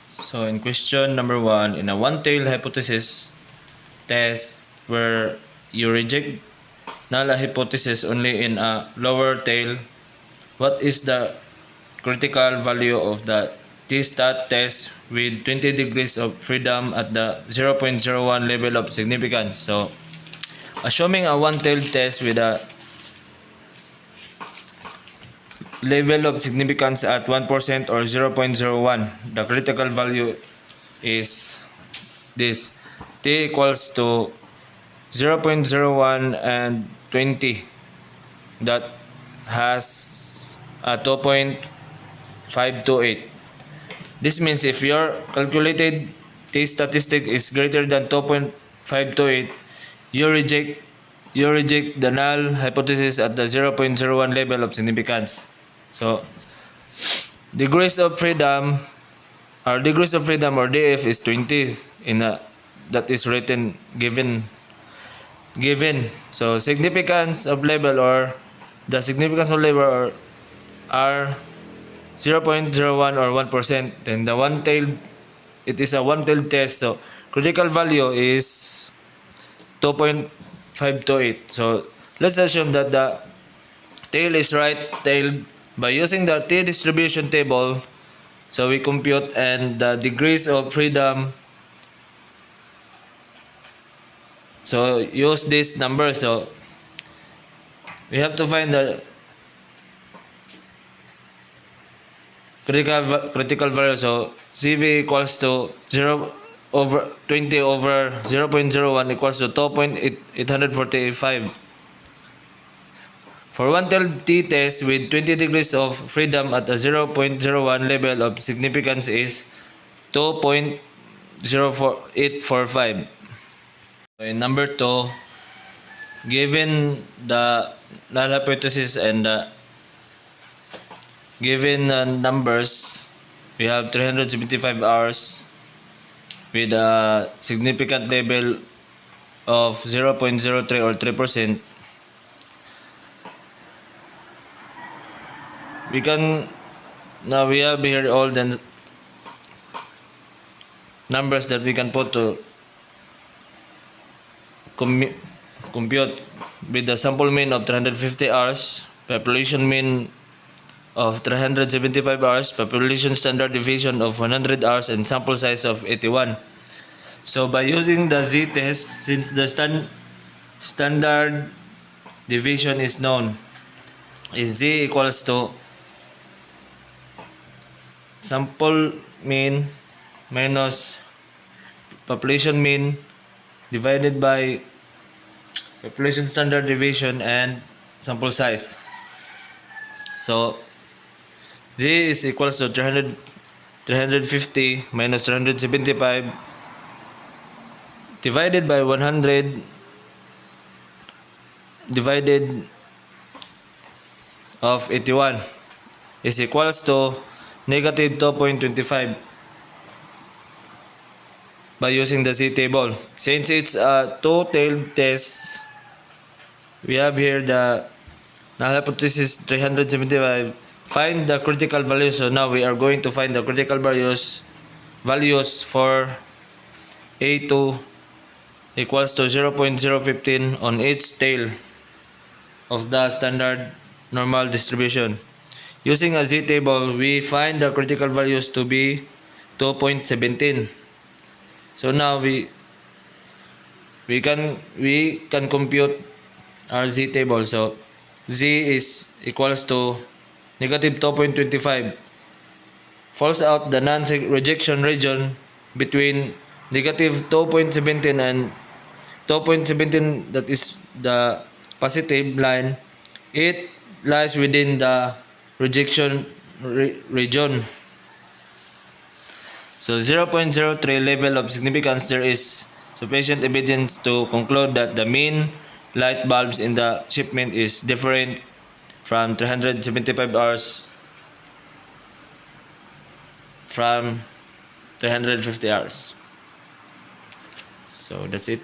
So in question number 1, in a one-tailed hypothesis test where you reject null hypothesis only in a lower tail, what is the critical value of the t-stat test with 20 degrees of freedom at the 0.01 level of significance? So assuming a one-tailed test with a level of significance at 1% or 0.01, the critical value is this: t equals to 0.01 and 20 that has a 2.528. This means if your calculated t statistic is greater than 2.528, you reject the null hypothesis at the 0.01 level of significance. So degrees of freedom or DF is 20 in a that is written given. So significance of level or the significance of level are 0.01 or 1%. Then the one-tailed, it is a one-tailed test. So critical value is 2.528. So let's assume that the tail is right-tailed by using the t distribution table. So we compute and the degrees of freedom. So use this number. So we have to find the critical value. So CV equals to 0 over 20 over 0.01 equals to 2.845. For one tailed t-test with 20 degrees of freedom at a 0.01 level of significance is 2.0845. In number 2, given the null hypothesis and the given numbers, we have 375 hours with a significant level of 0.03 or 3%. We have here all the numbers that we can put to compute with the sample mean of 350 hours, population mean of 375 hours, population standard deviation of 100 hours, and sample size of 81. So by using the z-test, since the standard deviation is known, is z equals to sample mean minus population mean divided by population standard deviation and sample size. So z is equals to 350 minus 375 divided by 100 divided of 81 is equals to negative 2.25 by using the z table. Since it's a two-tailed test, we have here the null hypothesis 375. Find the critical values. So now we are going to find the critical values for A2 equals to 0.015 on each tail of the standard normal distribution. Using a z table, we find the critical values to be 2.17. So now we can compute our z table. So z is equals to negative 2.25. Falls out the non-rejection region between negative 2.17 and 2.17, that is the positive line. It lies within the rejection region. So 0.03 level of significance, there is sufficient evidence to conclude that the mean light bulbs in the shipment is different from 375 hours from 350 hours. So that's it.